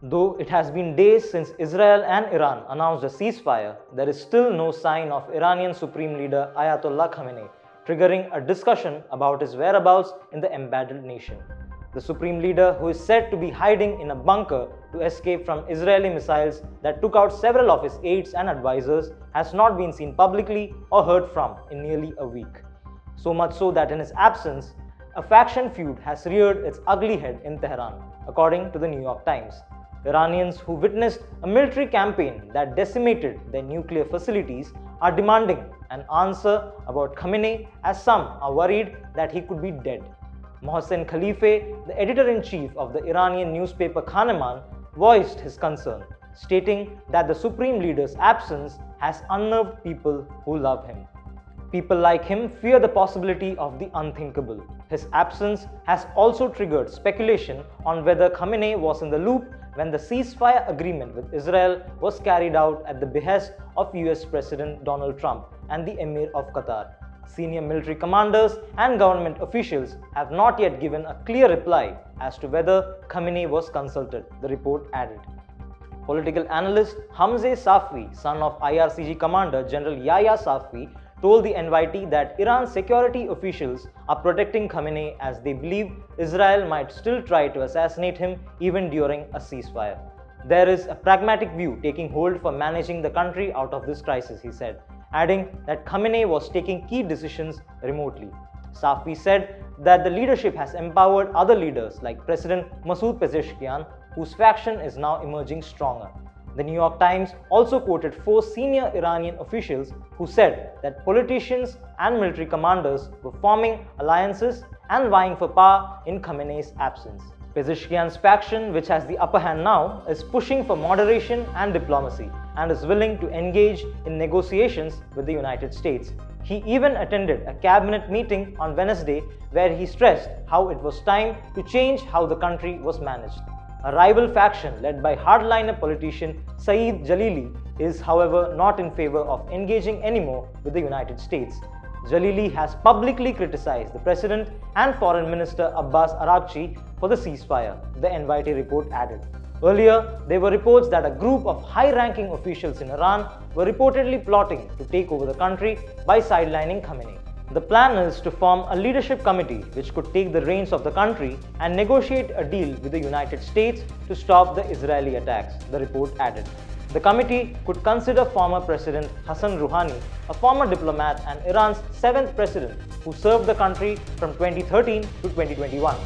Though it has been days since Israel and Iran announced a ceasefire, there is still no sign of Iranian Supreme Leader Ayatollah Khamenei, triggering a discussion about his whereabouts in the embattled nation. The Supreme Leader, who is said to be hiding in a bunker to escape from Israeli missiles that took out several of his aides and advisors, has not been seen publicly or heard from in nearly a week. So much so that in his absence, a faction feud has reared its ugly head in Tehran, according to the New York Times. Iranians who witnessed a military campaign that decimated their nuclear facilities are demanding an answer about Khamenei, as some are worried that he could be dead. Mohsen Khalifeh, the editor-in-chief of the Iranian newspaper Khaneman, voiced his concern, stating that the Supreme Leader's absence has unnerved people who love him. People like him fear the possibility of the unthinkable. His absence has also triggered speculation on whether Khamenei was in the loop when the ceasefire agreement with Israel was carried out at the behest of US President Donald Trump and the Emir of Qatar. Senior military commanders and government officials have not yet given a clear reply as to whether Khamenei was consulted, the report added. Political analyst Hamzeh Safi, son of IRCG Commander General Yahya Safi, told the NYT that Iran's security officials are protecting Khamenei as they believe Israel might still try to assassinate him even during a ceasefire. There is a pragmatic view taking hold for managing the country out of this crisis, he said, adding that Khamenei was taking key decisions remotely. Safi said that the leadership has empowered other leaders like President Masoud Pezeshkian, whose faction is now emerging stronger. The New York Times also quoted 4 senior Iranian officials who said that politicians and military commanders were forming alliances and vying for power in Khamenei's absence. Pezeshkian's faction, which has the upper hand now, is pushing for moderation and diplomacy and is willing to engage in negotiations with the United States. He even attended a cabinet meeting on Wednesday where he stressed how it was time to change how the country was managed. A rival faction led by hardliner politician Saeed Jalili is, however, not in favor of engaging anymore with the United States. Jalili has publicly criticized the President and Foreign Minister Abbas Araghchi for the ceasefire, the NYT report added. Earlier, there were reports that a group of high-ranking officials in Iran were reportedly plotting to take over the country by sidelining Khamenei. The plan is to form a leadership committee which could take the reins of the country and negotiate a deal with the United States to stop the Israeli attacks, the report added. The committee could consider former President Hassan Rouhani, a former diplomat and Iran's 7th president who served the country from 2013 to 2021.